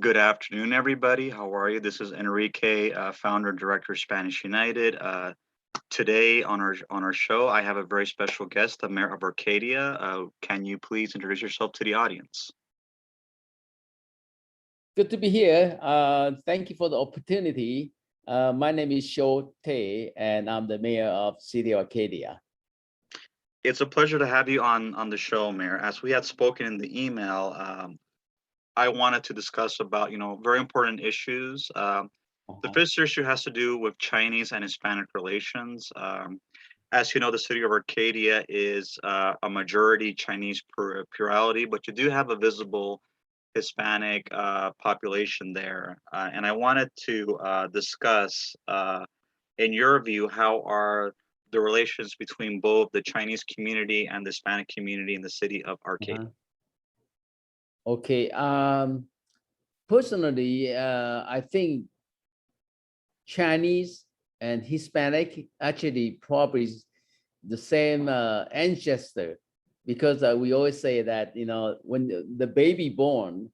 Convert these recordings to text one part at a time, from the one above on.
Good afternoon, everybody. How are you? This is Enrique, founder and director of Spanish United. Today on our show, I have a very special guest, the mayor of Arcadia. Can you please introduce yourself to the audience? Good to be here. Thank you for the opportunity. My name is Sho Tay, and I'm the mayor of City of Arcadia. It's a pleasure to have you on the show, Mayor. As we had spoken in the email, I wanted to discuss about very important issues. The Uh-huh. first issue has to do with Chinese and Hispanic relations. As you know, the city of Arcadia is a majority Chinese plurality, but you do have a visible Hispanic population there. And I wanted to discuss, in your view, how are the relations between both the Chinese community and the Hispanic community in the city of Arcadia? Uh-huh. Okay. Personally, I think Chinese and Hispanic actually probably is the same ancestor, because we always say that when the baby born,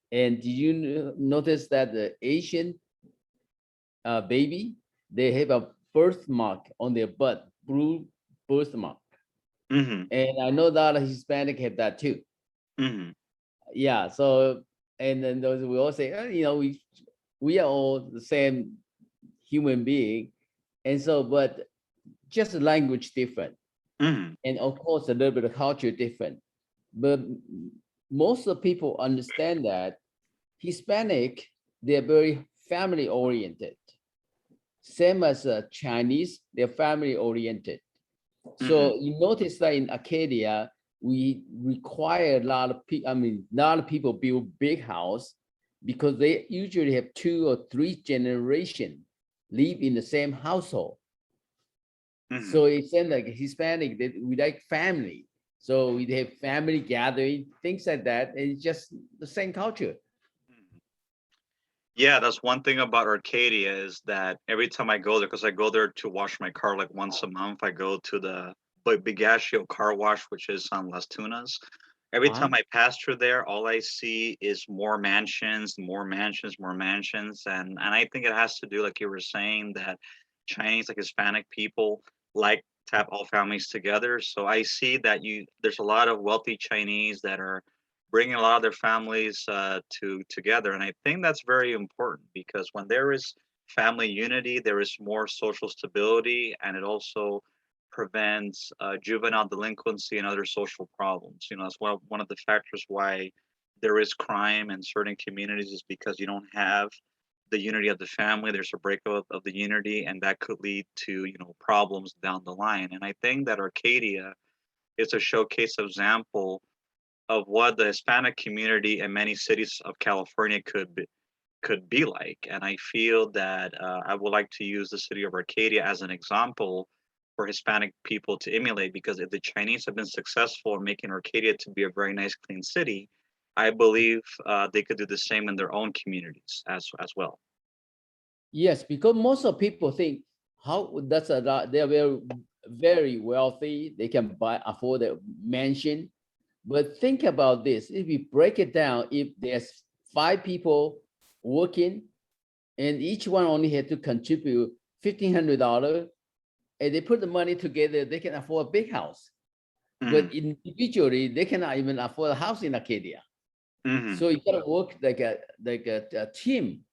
and did you notice that the Asian baby, they have a birthmark on their butt, blue birthmark. Mm-hmm. And I know that Hispanic have that too. Mm-hmm. Yeah. So, and then those we all say, we are all the same human being, and so but just the language different, Mm-hmm. and of course a little bit of culture different. But most of the people understand that Hispanic, they're very family oriented. Same as Chinese, they're family oriented. Mm-hmm. So you notice that in Arcadia, we require a lot of people. I mean, a lot of people build big house because they usually have 2 or 3 generations live in the same household. Mm-hmm. So it's in like Hispanic that we like family. So we have family gathering, things like that. And it's just the same culture. Yeah, that's one thing about Arcadia is that every time I go there, because I go there to wash my car like once a month, I go to the Bigashio car wash, which is on Las Tunas. Every Uh-huh. time I pass through there, all I see is more mansions, more mansions, more mansions, and I think it has to do, like you were saying, that Chinese, like Hispanic people, like to have all families together. So I see that there's a lot of wealthy Chinese that are bringing a lot of their families to together, and I think that's very important because when there is family unity, there is more social stability, and it also prevents juvenile delinquency and other social problems. That's one of the factors why there is crime in certain communities is because you don't have the unity of the family. There's a breakup of the unity, and that could lead to problems down the line. And I think that Arcadia is a showcase example of what the Hispanic community in many cities of California could be like. And I feel that I would like to use the city of Arcadia as an example for Hispanic people to emulate because if the Chinese have been successful in making Arcadia to be a very nice, clean city, I believe they could do the same in their own communities as well. Yes, because most of people think how that's a lot. They're very, very wealthy. They can afford a mansion. But think about this. If you break it down, if there's 5 people working and each one only had to contribute $1,500, and they put the money together, they can afford a big house. Hmm. But individually, they cannot even afford a house in Arcadia. Hmm. So you gotta work like a team.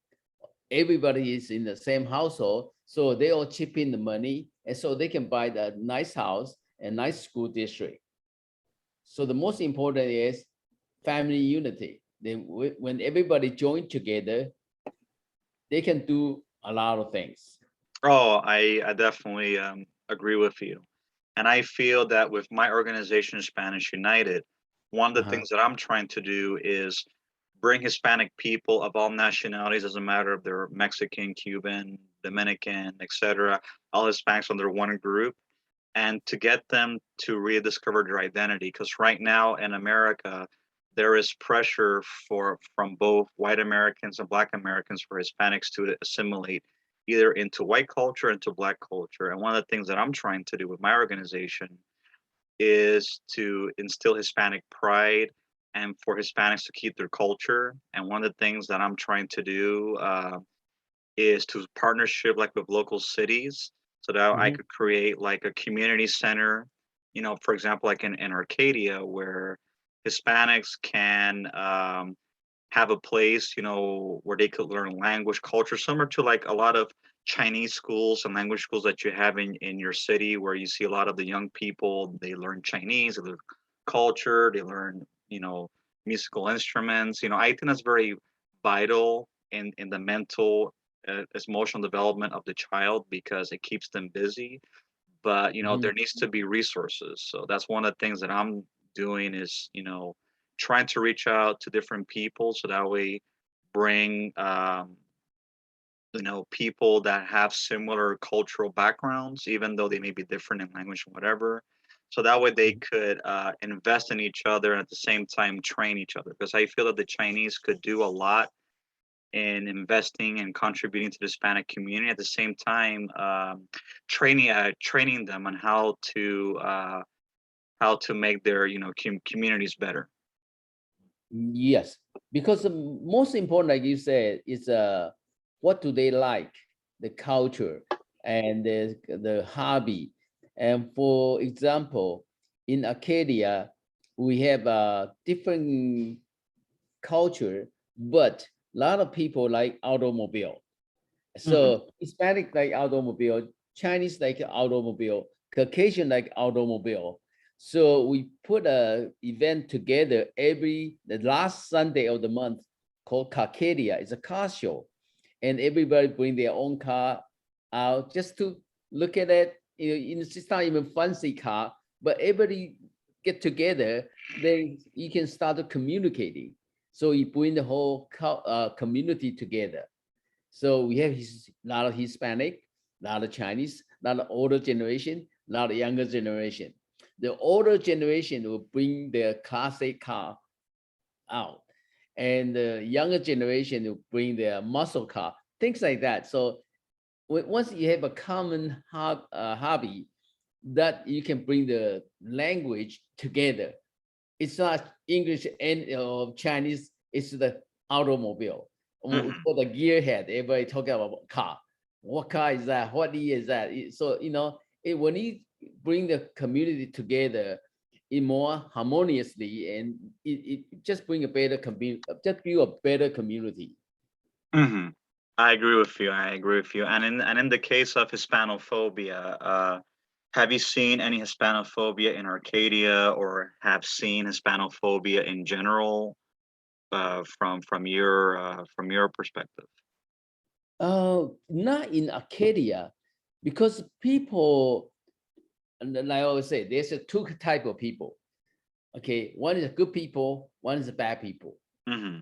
Everybody is in the same household, so they all chip in the money, and so they can buy the nice house and nice school district. So the most important is family unity. Then when everybody join together, they can do a lot of things. Oh, I definitely agree with you. And I feel that with my organization, Spanish United, one of the Uh-huh. things that I'm trying to do is bring Hispanic people of all nationalities, as a matter of they're Mexican, Cuban, Dominican, etc., all Hispanics under one group, and to get them to rediscover their identity. Because right now in America, there is pressure from both white Americans and Black Americans for Hispanics to assimilate either into white culture, into Black culture. And one of the things that I'm trying to do with my organization is to instill Hispanic pride and for Hispanics to keep their culture. And one of the things that I'm trying to do is to partnership like with local cities so that I Mhm, could create like a community center, for example, like in Arcadia where Hispanics can have a place, where they could learn language, culture, similar to like a lot of Chinese schools and language schools that you have in your city, where you see a lot of the young people, they learn Chinese, they learn culture, they learn, musical instruments. I think that's very vital in the mental, emotional development of the child because it keeps them busy. But there mhm. needs to be resources. So that's one of the things that I'm doing is trying to reach out to different people so that way bring people that have similar cultural backgrounds, even though they may be different in language and whatever. So that way they could invest in each other and at the same time train each other. Because I feel that the Chinese could do a lot in investing and contributing to the Hispanic community. At the same time, training them on how to make their communities better. Yes, because the most important, like you said, is what do they like, the culture and the hobby. And for example, in Arcadia, we have a different culture, but a lot of people like automobile. Hmm. So Hispanic like automobile, Chinese like automobile, Caucasian like automobile. So we put a event together the last Sunday of the month called Arcadia. It's a car show, and everybody bring their own car out just to look at it. It's not even fancy car, but everybody get together. Then you can start communicating. So you bring the whole community together. So we have a lot of Hispanic, a lot of Chinese, a lot of older generation, a lot of younger generation. The older generation will bring their classic car out, and the younger generation will bring their muscle car, things like that. So once you have a common hobby, that you can bring the language together. It's not English and Chinese, it's the automobile. We Hmm. call the gearhead. Everybody talking about car. What car is that? What year is that? So, when you bring the community together in more harmoniously, and it just bring a better community, just build a better community. Hmm. I agree with you. I agree with you. And in the case of Hispanophobia, have you seen any Hispanophobia in Arcadia, or have seen Hispanophobia in general, from your perspective? Not in Arcadia, because people, and like I always say, there's a two type of people. Okay, one is good people, one is bad people. Hmm.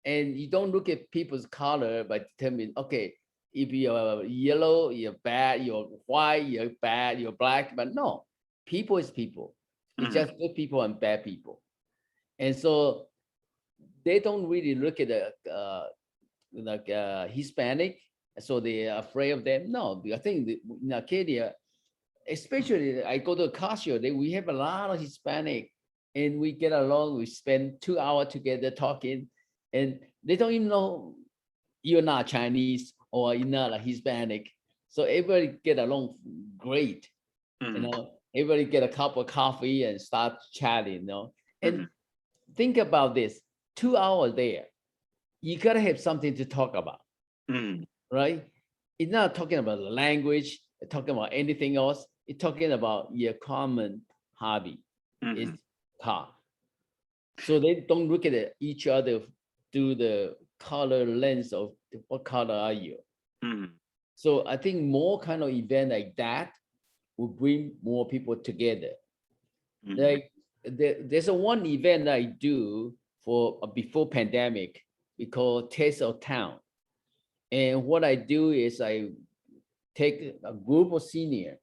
And you don't look at people's color by determining, okay, if you're yellow, you're bad, you're white, you're bad, you're black. But no, people is people. It's Hmm. just good people and bad people. And so they don't really look at the Hispanic, so they're afraid of them. No, I think in Arcadia, especially I go to Casio, we have a lot of Hispanic, and we get along. We spend 2 hours together talking, and they don't even know you're not Chinese or you're not a Hispanic. So everybody get along great. Hmm. Everybody get a cup of coffee and start chatting. Hmm. And think about this: 2 hours there, you gotta have something to talk about, Hmm. right? It's not talking about the language, talking about anything else. It's talking about your common hobby. Hmm. It's car. So they don't look at each other through the color lens of what color are you. Hmm. So I think more kind of event like that will bring more people together. Hmm. Like there's a one event I do for before pandemic. We call Taste of Town. And what I do is I take a group of senior,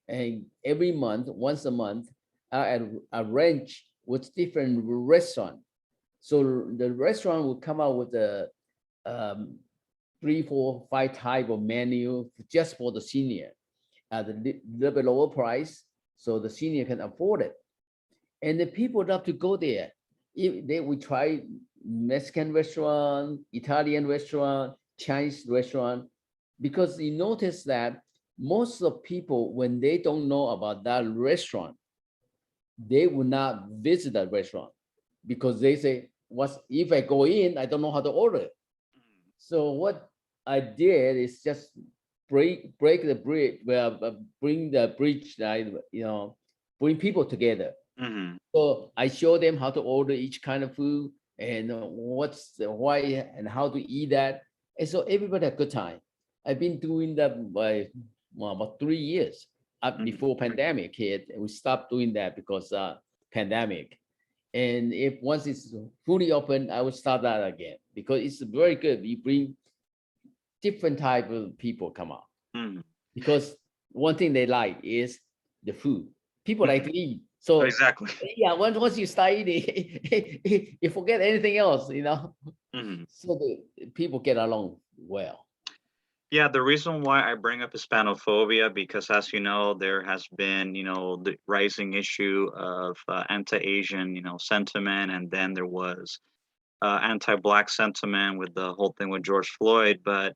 and every month, once a month, I arrange with different restaurant. So the restaurant will come out with a um, 3, 4, 5 type of menu just for the senior at a little bit lower price, so the senior can afford it. And the people love to go there. We try Mexican restaurant, Italian restaurant, Chinese restaurant, because you notice that most of people, when they don't know about that restaurant, they will not visit that restaurant because they say, "What's if I go in? I don't know how to order." So what I did is just break the bridge, well, bring the bridge, bring people together. Mm-hmm. So I show them how to order each kind of food and what's the why and how to eat that. And so everybody had a good time. I've been doing that by about 3 years up Mm-hmm. before pandemic hit, and we stopped doing that because pandemic. And if once it's fully open, I will start that again because it's very good. We bring different type of people come out Mm-hmm. because one thing they like is the food. People like Mm-hmm. to eat. So Exactly. yeah, once you start eating, you forget anything else. Mm-hmm. So the people get along well. Yeah, the reason why I bring up Hispanophobia, because as you know, there has been, the rising issue of anti-Asian, sentiment, and then there was anti-Black sentiment with the whole thing with George Floyd. But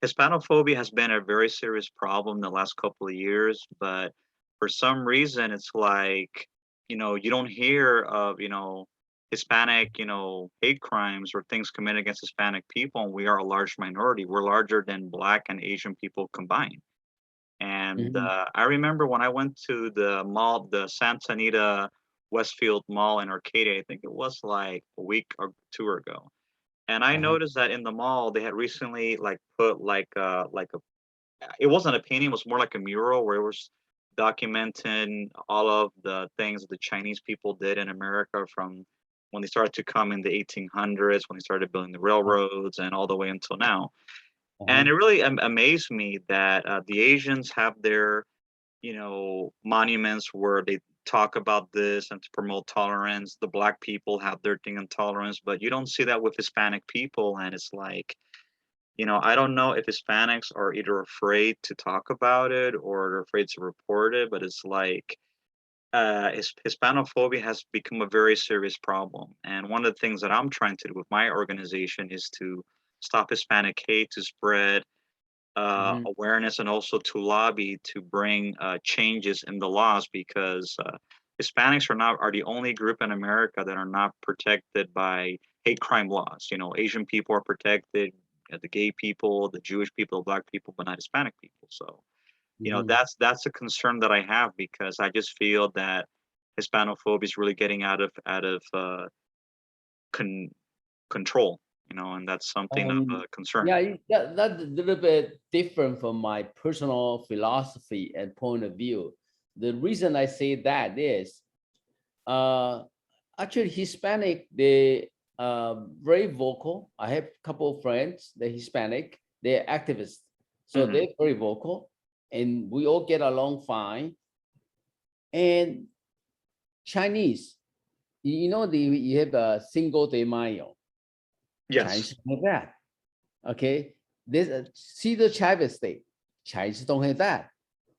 Hispanophobia has been a very serious problem the last couple of years. But for some reason, it's like, you don't hear of, Hispanic, hate crimes or things committed against Hispanic people. And we are a large minority. We're larger than Black and Asian people combined. And Mhm, I remember when I went to the mall, the Santa Anita Westfield Mall in Arcadia, I think it was like a week or two ago. And I uh-huh, noticed that in the mall they had recently like put like a it wasn't a painting, it was more like a mural where it was documenting all of the things that the Chinese people did in America from when they started to come in the 1800s, when they started building the railroads, and all the way until now. uh-huh, And it really amazed me that the Asians have their, monuments where they talk about this and to promote tolerance. The Black people have their thing on tolerance, but you don't see that with Hispanic people. And it's like, I don't know if Hispanics are either afraid to talk about it or they're afraid to report it, but it's like Hispanophobia has become a very serious problem. And one of the things that I'm trying to do with my organization is to stop Hispanic hate, to spread mhm, awareness, and also to lobby to bring changes in the laws, because Hispanics are the only group in America that are not protected by hate crime laws. Asian people are protected, the gay people, the Jewish people, the Black people, but not Hispanic people. So mhm. that's a concern that I have, because I just feel that Hispanophobia is really getting out of con- control. And that's something of a concern. Yeah, that's a little bit different from my personal philosophy and point of view. The reason I say that is, uh, actually Hispanic, they very vocal. I have a couple of friends, they're Hispanic, they're activists, so Hmm. they're very vocal, and we all get along fine. And Chinese, you have a Cinco de Mayo, Yes. Chinese don't have that. Okay, this Cesar Chavez Day, Chinese don't have that.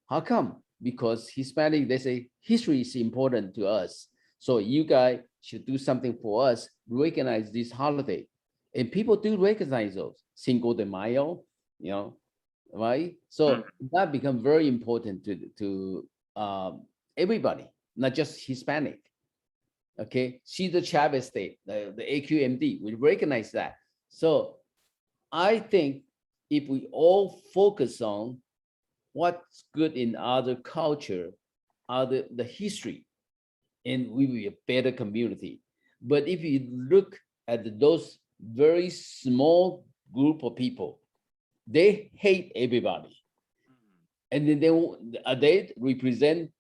How come? Because Hispanic, they say history is important to us. So you guys should do something for us, recognize this holiday. And people do recognize those. Cinco de Mayo, you know, right? Mhm. So that become very important to everybody, not just Hispanic. Okay, Cesar Chavez Day, the AQMD, we recognize that. So I think if we all focus on what's good in other culture, other the history, and we will be a better community. But if you look at those very small group of people, they hate everybody, and then they represent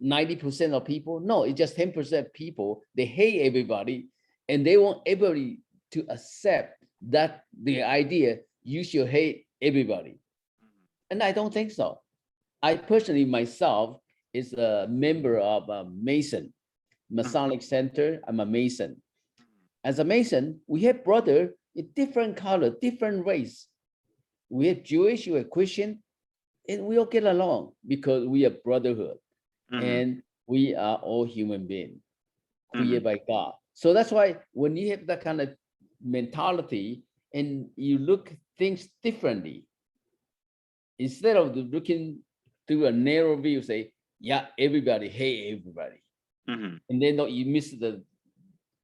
90% of people. No, it's just 10% people. They hate everybody, and they want everybody to accept that the idea you should hate everybody. And I don't think so. I personally myself is a member of a Mason, Mhm. Masonic Center. I'm a Mason. As a Mason, we have brother in different color, different race. We have Jewish, we have Christian, and we all get along because we are brotherhood Mhm. and we are all human beings Mhm. created by God. So that's why when you have that kind of mentality and you look things differently, instead of looking through a narrow view, say, yeah, everybody hate everybody. Hmm. And then you miss the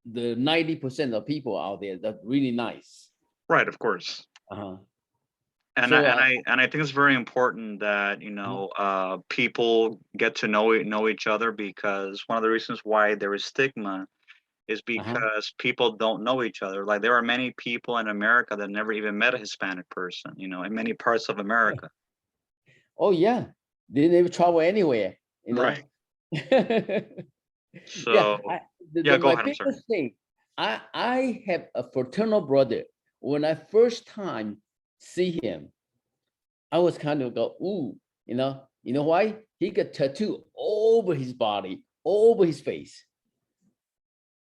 90% of people out there that really nice. Right, of course. Uh-huh. And So I think it's very important that people get to know each other, because one of the reasons why there is stigma is uh-huh. because people don't know each other. Like there are many people in America that never even met a Hispanic person, in many parts of America. Oh yeah, they never travel anywhere, you Right. know. Yeah, So yeah, go my ahead. I'm sorry. biggest thing, I have a fraternal brother. When I first time see him, I was kind of go, ooh, you know why? He got tattoo over his body, over his face.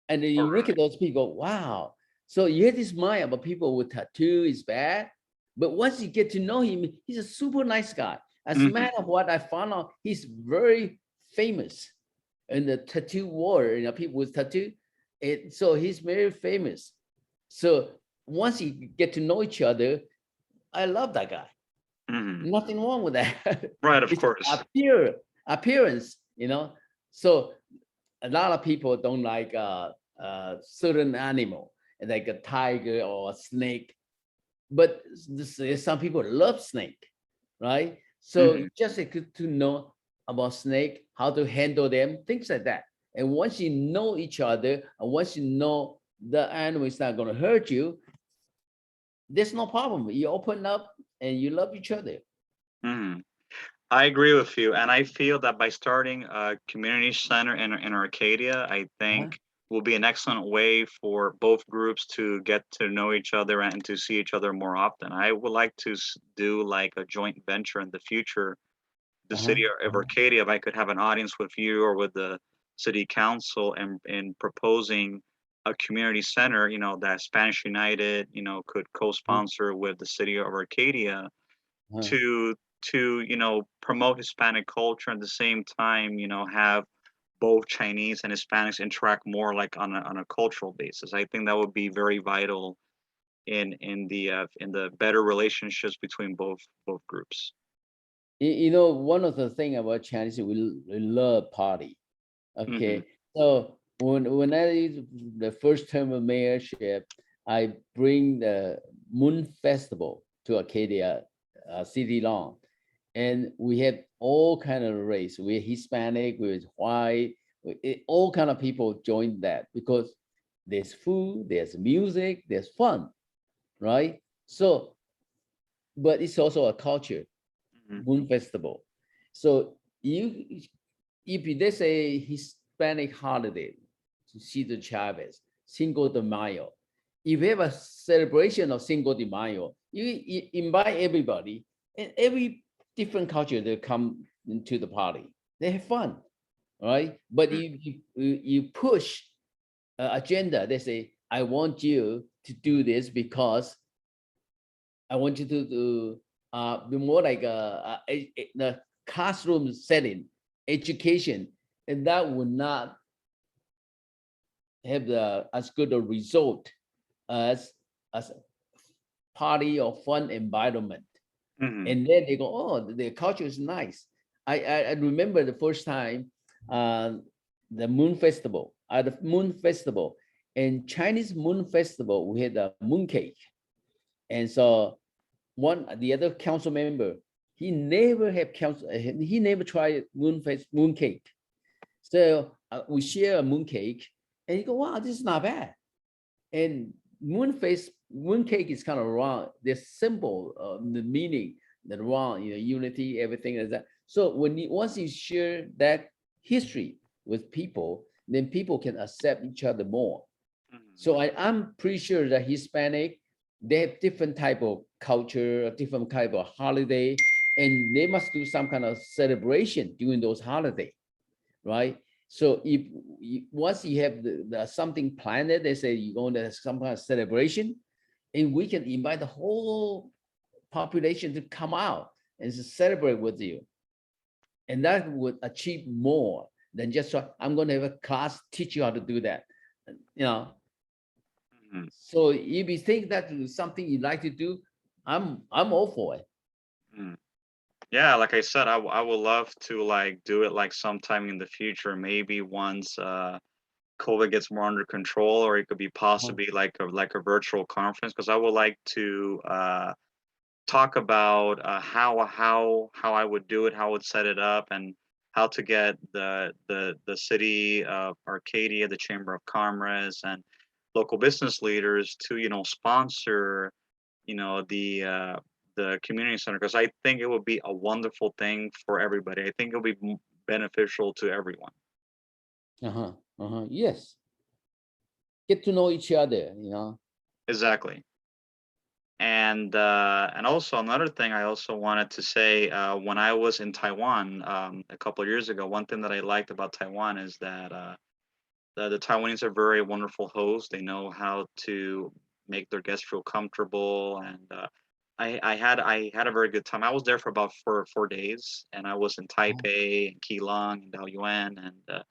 And then Oh, you look really? at those people, wow. So you have this mind about people with tattoo is bad. But once you get to know him, he's a super nice guy. As a Hmm. matter of what I found out, he's very famous in the tattoo world, people with tattoo. So he's very famous. So once you get to know each other, I love that guy. Hmm. Nothing wrong with that. Right, of It's course. appearance, So a lot of people don't like certain animal, like a tiger or a snake, but some people love snake, right? So Hmm. just good to know about snake, how to handle them, things like that. And once you know each other, and once you know the animal is not going to hurt you, there's no problem. You open up and you love each other. Hmm. I agree with you, and I feel that by starting a community center in Arcadia, I Uh-huh. think will be an excellent way for both groups to get to know each other and to see each other more often. I would like to do like a joint venture in the future. The Uh-huh. city of Arcadia, if I could have an audience with you or with the city council, and in proposing a community center, that Spanish United, could Uh-huh. co-sponsor with the city of Arcadia Uh-huh. to promote Hispanic culture, at the same time have both Chinese and Hispanics interact more like on a cultural basis. I think that would be very vital in the better relationships between both groups. One of the thing about Chinese, we love party. Hmm. Okay, so when I the first term of mayorship, I bring the Moon Festival to Arcadia City Lawn, and we have all kind of race. We're Hispanic, we're white, all kind of people join that because there's food, there's music, there's fun, right? So, but it's also a culture. Hmm. Moon Festival. So if there's a Hispanic holiday, Cesar Chavez, Cinco de Mayo, if you have a celebration of Cinco de Mayo, you invite everybody, and every different culture they come into the party. They have fun, right? But you push agenda. They say, I want you to do this because I want you to be more like the classroom setting, education, and that would not have the as good a result as as party or fun environment. Hmm. And then they go, oh, the culture is nice. I remember the first time uh, the Moon Festival, at the Moon Festival, in Chinese Moon Festival, we had a moon cake. And so the other council member, he never tried moon cake. So we share a moon cake, and he go, wow, this is not bad. And moon cake is kind of wrong. The symbol, the meaning, the wrong, unity, everything like that. So once you share that history with people, then people can accept each other more. Hmm. So I'm pretty sure that Hispanic, they have different type of culture, different type of holiday, and they must do some kind of celebration during those holiday, right? So if once you have the something planned, they say you're going to have some kind of celebration, and we can invite the whole population to come out and to celebrate with you, and that would achieve more than just I'm going to have a class teach you how to do that. you know. Mhm. So if you think that is something you like to do, I'm all for it. Mhm. Yeah, like I said, I would love to like do it like sometime in the future, maybe once COVID gets more under control, or it could be Uh-huh. possibly like a virtual conference, because I would like to talk about how I would do it, how I would set it up, and how to get the city of Arcadia, the Chamber of Commerce, and local business leaders to sponsor the community center, because I think it would be a wonderful thing for everybody. I think it'll be beneficial to everyone. Uh-huh. Uh-huh. Yes. Get to know each other, Exactly. And also another thing I also wanted to say, when I was in Taiwan a couple of years ago, one thing that I liked about Taiwan is that the Taiwanese are very wonderful hosts. They know how to make their guests feel comfortable, and I had a very good time. I was there for about 4 days, and I was in Uh-huh. Taipei and Keelung and Taoyuan, and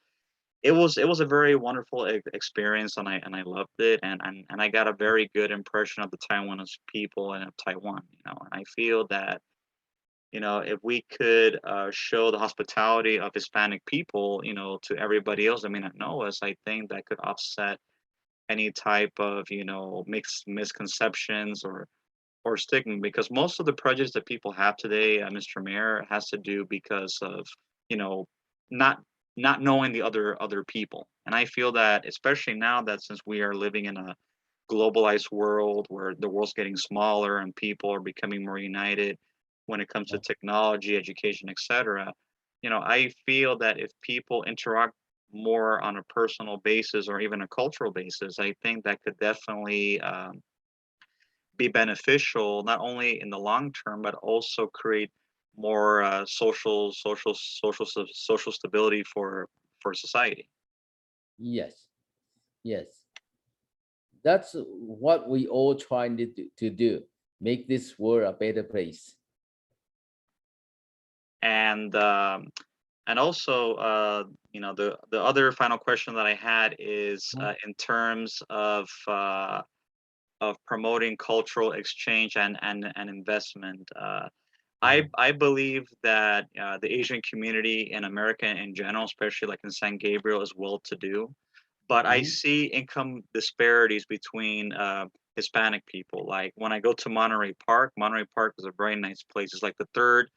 it was a very wonderful experience, and I loved it, and I got a very good impression of the Taiwanese people and of Taiwan. And I feel that if we could show the hospitality of Hispanic people, to everybody else that may not know us, I think that could offset any type of mixed misconceptions or stigma, because most of the prejudice that people have today, Mr. Mayor, has to do because of you know not not knowing the other people. And I feel that, especially now that since we are living in a globalized world where the world's getting smaller and people are becoming more united when it comes to technology, education, etc. I feel that if people interact more on a personal basis or even a cultural basis, I think that could definitely be beneficial, not only in the long term, but also create more social stability for society. Yes. Yes. That's what we all trying to do. Make this world a better place. And also, the other final question that I had is, Uh-huh. in terms of promoting cultural exchange and investment. Uh-huh. I believe that the Asian community in America in general, especially like in San Gabriel, is well to do. But I Uh-huh. see income disparities between Hispanic people. Like when I go to Monterey Park is a very nice place. It's like the third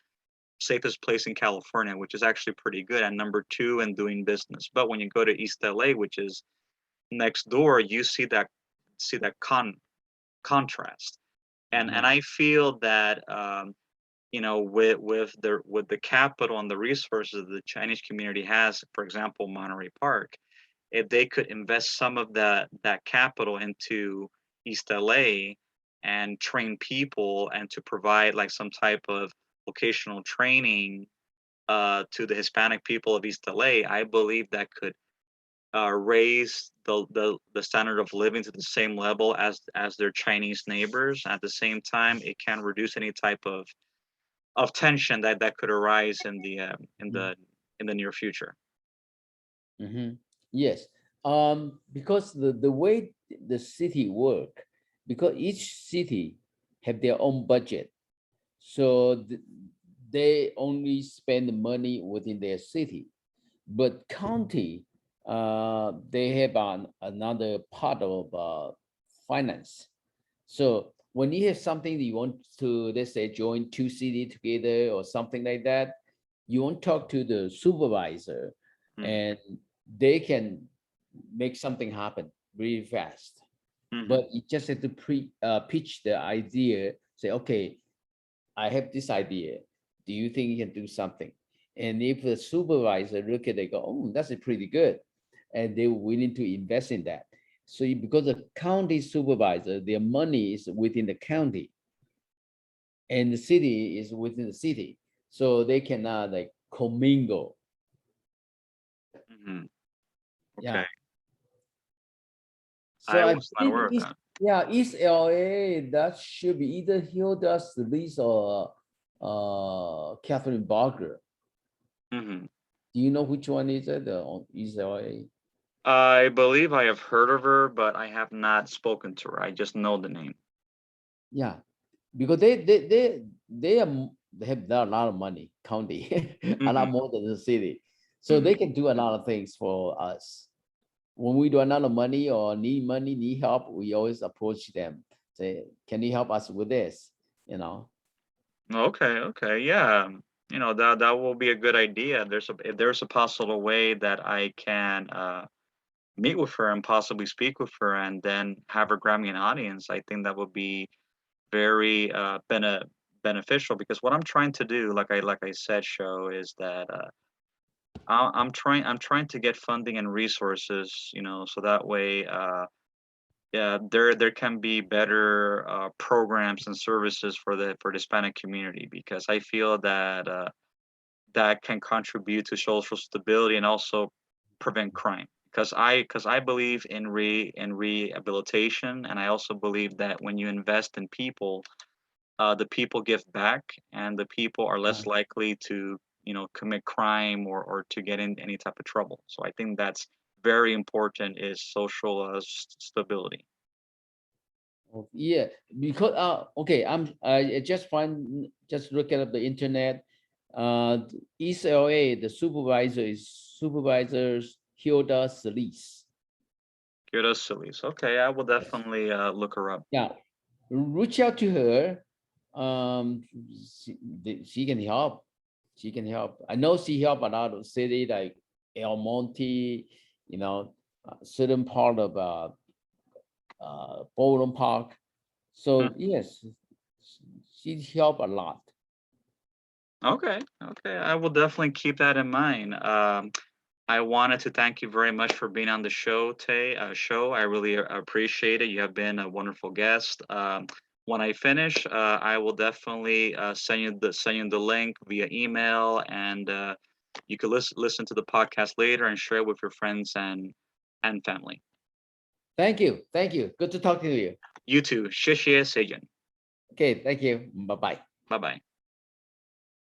safest place in California, which is actually pretty good, and number two in doing business. But when you go to East LA, which is next door, you see that contrast. And Uh-huh. I feel that with the capital and the resources the Chinese community has, for example, Monterey Park, if they could invest some of that capital into East LA and train people and to provide like some type of vocational training to the Hispanic people of East LA, I believe that could raise the standard of living to the same level as their Chinese neighbors. At the same time, it can reduce any type of tension that could arise in the near future. Mhm. Yes, because the way the city work, because each city have their own budget, so they only spend money within their city. But county, they have another part of finance. So when you have something that you want to, let's say, join two city together or something like that, you want to talk to the supervisor, Mm-hmm. and they can make something happen really fast. Mm-hmm. But you just have to pitch the idea, say, okay, I have this idea. Do you think you can do something? And if the supervisor look at it, go, oh, that's pretty good, and they're willing to invest in that. So because the county supervisor, their money is within the county, and the city is within the city, so they cannot like commingle. Mm-hmm. Yeah. Okay, So I I was not believe aware of East, that. yeah, East LA, that should be either Hilda's Lease or Catherine Barker. Mm-hmm. Do you know which one is it? The on East LA? I believe I have heard of her, but I have not spoken to her. I just know the name. Yeah, because they have a lot of money, county, a lot Hmm. more than the city, so Hmm. they can do a lot of things for us. When we do a lot of money or need money, need help, we always approach them. Say, can you help us with this? You know. Okay, okay, yeah. That will be a good idea. If there's a possible way that I can meet with her and possibly speak with her and then have her grab me an audience, I think that would be very beneficial because what I'm trying to do, like I said, Show, is that I'm trying to get funding and resources, so that way yeah, there can be better programs and services for the Hispanic community because I feel that that can contribute to social stability and also prevent crime. Because I believe in rehabilitation, and I also believe that when you invest in people, the people give back, and the people are less likely to commit crime or to get in any type of trouble. So I think that's very important is social stability. Oh, yeah, because okay, I just just looking at the internet. East LA, the supervisor is supervisors Hilda Solis. Good as Solis. Okay, I will Yes. definitely look her up. Yeah, reach out to her. She can help. She can help. I know she help a lot of city like El Monte, certain part of Bowling Park. So yes, she help a lot. Okay, okay. I will definitely keep that in mind. I wanted to thank you very much for being on the show, Tay. Show. I really appreciate it. You have been a wonderful guest. When I finish, I will definitely send you the link via email, and you can listen to the podcast later and share it with your friends and family. Thank you. Thank you. Good to talk to you. You too. 谢谢 Seiyan. Okay, thank you. Bye bye. Bye bye.